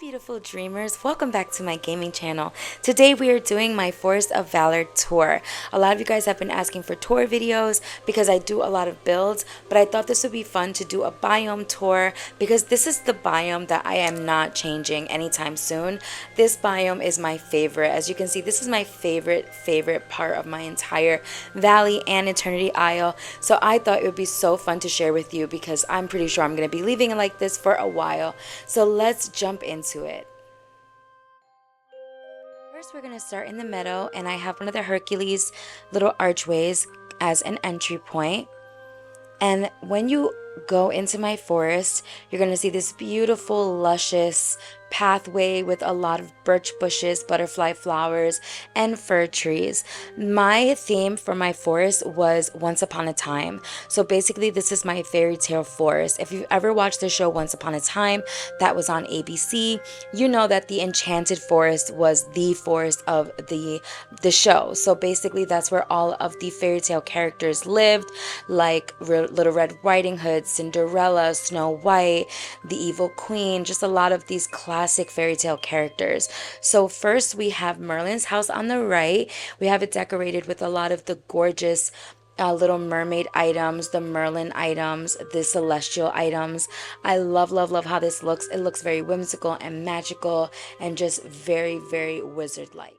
Beautiful dreamers, welcome back to my gaming channel. Today we are doing my Forest of Valor tour. A lot of you guys have been asking for tour videos because I do a lot of builds, but I thought this would be fun to do a biome tour because this is the biome that I am not changing anytime soon. This biome is my favorite. As you can see, this is my favorite part of my entire valley and Eternity Isle. So I thought it would be so fun to share with you because I'm pretty sure I'm going to be leaving it like this for a while. So let's jump into it. First, we're going to start in the meadow, and I have one of the Hercules little archways as an entry point. And when you go into my forest, you're going to see this beautiful, luscious pathway with a lot of birch bushes, butterfly flowers, and fir trees. My theme for my forest was Once Upon a Time. So basically, this is my fairy tale forest. If you've ever watched the show Once Upon a Time, that was on ABC, you know that the enchanted forest was the forest of the show. So basically, that's where all of the fairy tale characters lived, like Little Red Riding Hood, Cinderella, Snow White, the Evil Queen, just a lot of these classic fairy tale characters. So first we have Merlin's house on the right. We have it decorated with a lot of the gorgeous Little Mermaid items, the Merlin items, the celestial items. I love how this looks. It looks very whimsical and magical and just very wizard-like.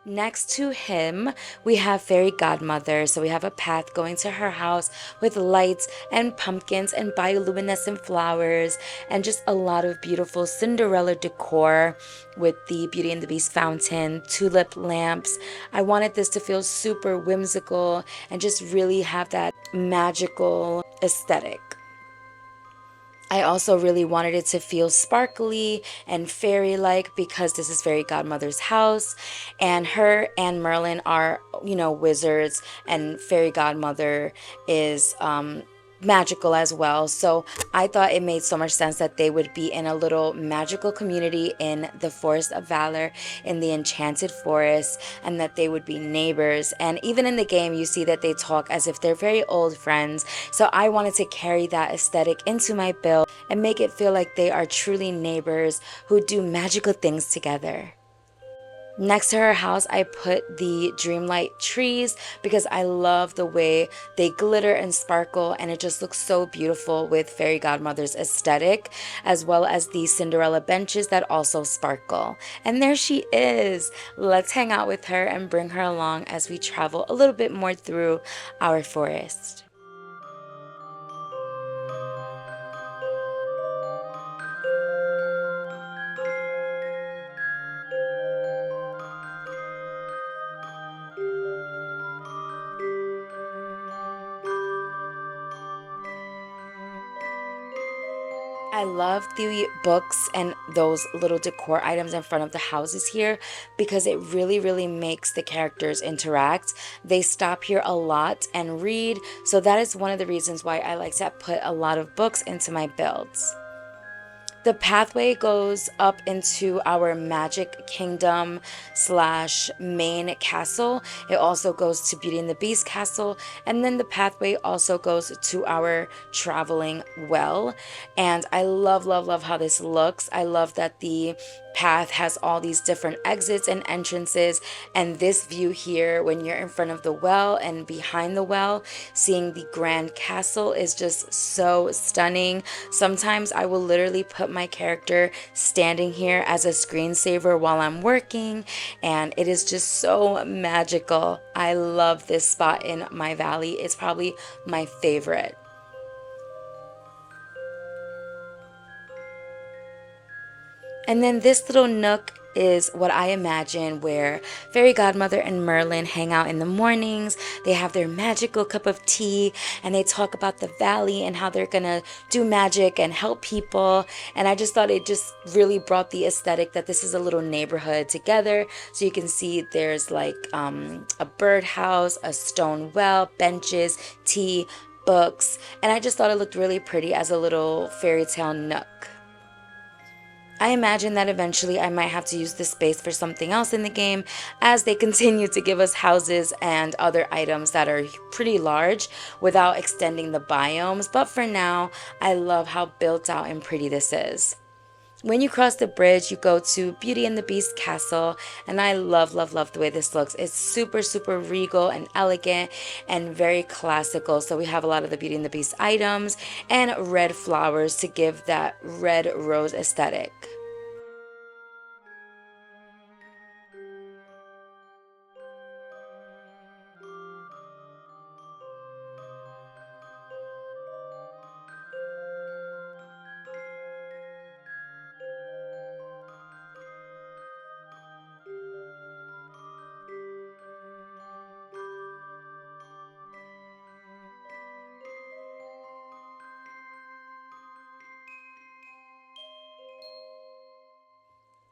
Next to him, we have Fairy Godmother. So we have a path going to her house with lights and pumpkins and bioluminescent flowers and just a lot of beautiful Cinderella decor with the Beauty and the Beast fountain, tulip lamps. I wanted this to feel super whimsical and just really have that magical aesthetic. I also really wanted it to feel sparkly and fairy-like because this is Fairy Godmother's house, and her and Merlin are, wizards, and Fairy Godmother is magical as well. So I thought it made so much sense that they would be in a little magical community in the Forest of Valor, in the Enchanted Forest, and that they would be neighbors. And even in the game, you see that they talk as if they're very old friends. So I wanted to carry that aesthetic into my build and make it feel like they are truly neighbors who do magical things together. Next to her house, I put the Dreamlight trees because I love the way they glitter and sparkle, and it just looks so beautiful with Fairy Godmother's aesthetic, as well as the Cinderella benches that also sparkle. And there she is. Let's hang out with her and bring her along as we travel a little bit more through our forest. I love the books and those little decor items in front of the houses here because it really makes the characters interact. They stop here a lot and read, so that is one of the reasons why I like to put a lot of books into my builds. The pathway goes up into our Magic Kingdom / main castle. It also goes to Beauty and the Beast castle. And then the pathway also goes to our traveling well. And I love how this looks. I love that the path has all these different exits and entrances, and this view here when you're in front of the well and behind the well, seeing the grand castle is just so stunning. Sometimes I will literally put my character standing here as a screensaver while I'm working, and it is just so magical. I love this spot in my valley. It's probably my favorite. And then this little nook is what I imagine where Fairy Godmother and Merlin hang out in the mornings. They have their magical cup of tea and they talk about the valley and how they're gonna do magic and help people. And I just thought it just really brought the aesthetic that this is a little neighborhood together. So you can see there's like a birdhouse, a stone well, benches, tea, books, and I just thought it looked really pretty as a little fairy tale nook. I imagine that eventually I might have to use this space for something else in the game as they continue to give us houses and other items that are pretty large without extending the biomes, but for now, I love how built out and pretty this is. When you cross the bridge, you go to Beauty and the Beast Castle, and I love, love, love the way this looks. It's super, super regal and elegant and very classical. So we have a lot of the Beauty and the Beast items and red flowers to give that red rose aesthetic.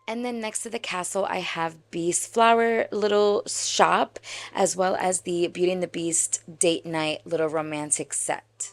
And then next to the castle, I have Beast Flower little shop, as well as the Beauty and the Beast date night little romantic set.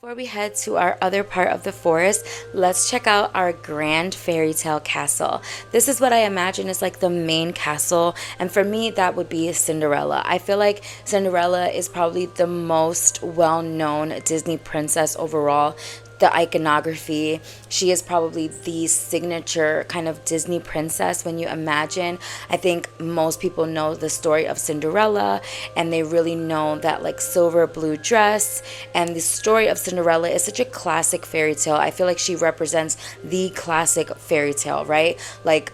Before we head to our other part of the forest, let's check out our Grand Fairy Tale Castle. This is what I imagine is like the main castle, and for me, that would be Cinderella. I feel like Cinderella is probably the most well-known Disney princess overall. The iconography, she is probably the signature kind of Disney princess when you imagine. I think most people know the story of Cinderella and they really know that like silver blue dress, and the story of Cinderella is such a classic fairy tale. I feel like she represents the classic fairy tale, right? Like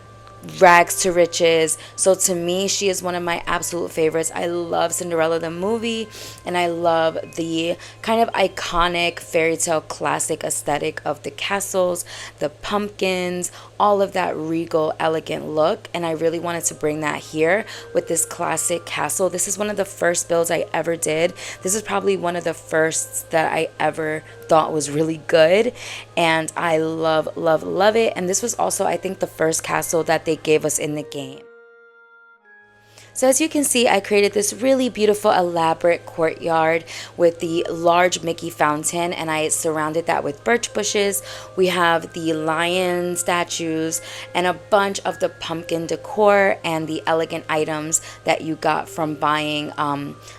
rags to riches. So to me, she is one of my absolute favorites. I love Cinderella the movie, and I love the kind of iconic fairy tale classic aesthetic of the castles, the pumpkins, all of that regal, elegant look. And I really wanted to bring that here with this classic castle. This is one of the first builds I ever did. This is probably one of the firsts that I ever thought was really good, and I love, love, love it. And this was also, I think, the first castle that they gave us in the game. So as you can see, I created this really beautiful elaborate courtyard with the large Mickey fountain, and I surrounded that with birch bushes. We have the lion statues and a bunch of the pumpkin decor and the elegant items that you got from buying,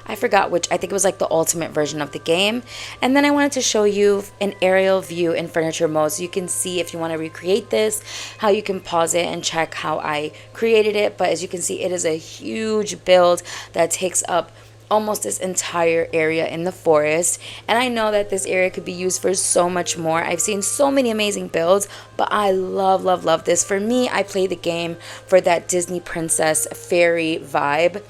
I forgot which, I think it was like the ultimate version of the game. And then I wanted to show you an aerial view in furniture mode so you can see, if you want to recreate this, how you can pause it and check how I created it. But as you can see, it is a huge build that takes up almost this entire area in the forest, and I know that this area could be used for so much more. I've seen so many amazing builds, but I love, love, love this. For me, I play the game for that Disney princess fairy vibe,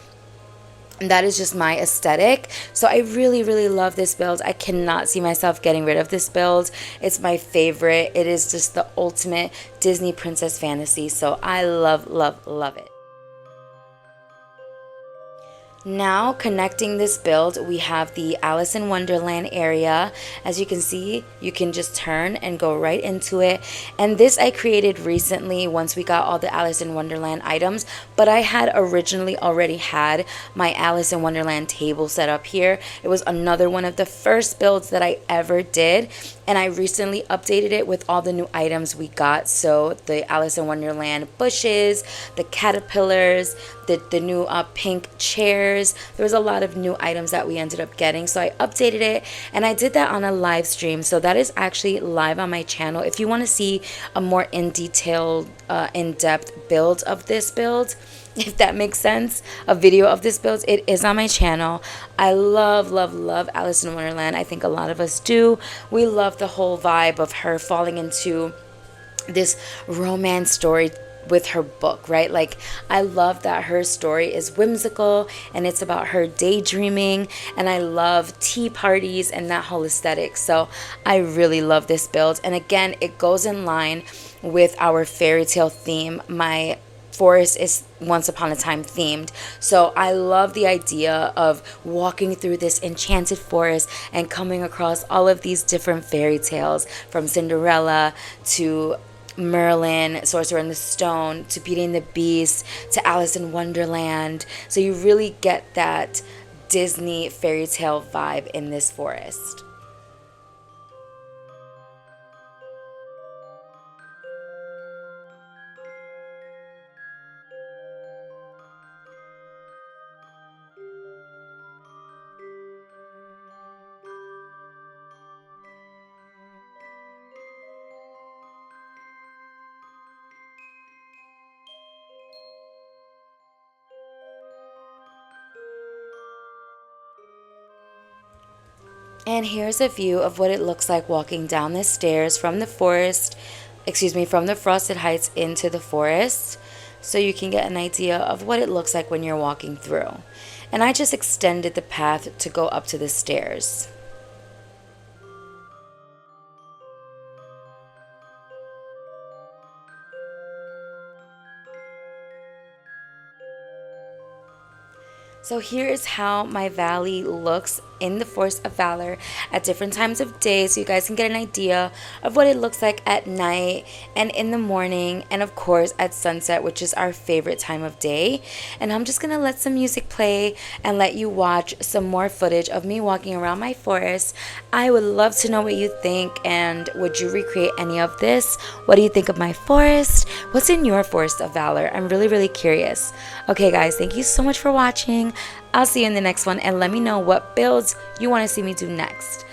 and that is just my aesthetic. So I really, really love this build. I cannot see myself getting rid of this build. It's my favorite. It is just the ultimate Disney princess fantasy, so I love, love, love it. Now connecting this build, we have the Alice in Wonderland area. As you can see, you can just turn and go right into it. And this I created recently once we got all the Alice in Wonderland items, but I had originally already had my Alice in Wonderland table set up here. It was another one of the first builds that I ever did, and I recently updated it with all the new items we got. So the Alice in Wonderland bushes, the caterpillars, the new pink chairs, stairs. There was a lot of new items that we ended up getting, so I updated it, and I did that on a live stream. So that is actually live on my channel. If you want to see a more in detailed, in-depth build of this build, if that makes sense, a video of this build, it is on my channel. I love, love, love Alice in Wonderland. I think a lot of us do. We love the whole vibe of her falling into this romance story with her book, right? Like, I love that her story is whimsical and it's about her daydreaming, and I love tea parties and that whole aesthetic. So I really love this build, and again, it goes in line with our fairy tale theme. My forest is once upon a time themed, so I love the idea of walking through this enchanted forest and coming across all of these different fairy tales, from Cinderella to Merlin, Sorcerer in the Stone, to Beauty and the Beast, to Alice in Wonderland. So you really get that Disney fairy tale vibe in this forest. And here's a view of what it looks like walking down the stairs from the forest, from the Frosted Heights into the forest. So you can get an idea of what it looks like when you're walking through. And I just extended the path to go up to the stairs. So here is how my valley looks in the Forest of Valor at different times of day, so you guys can get an idea of what it looks like at night and in the morning, and of course at sunset, which is our favorite time of day. And I'm just gonna let some music play and let you watch some more footage of me walking around my forest. I would love to know what you think, and would you recreate any of this? What do you think of my forest? What's in your Forest of Valor? I'm really, really curious. Okay guys, thank you so much for watching. I'll see you in the next one, and let me know what builds you want to see me do next.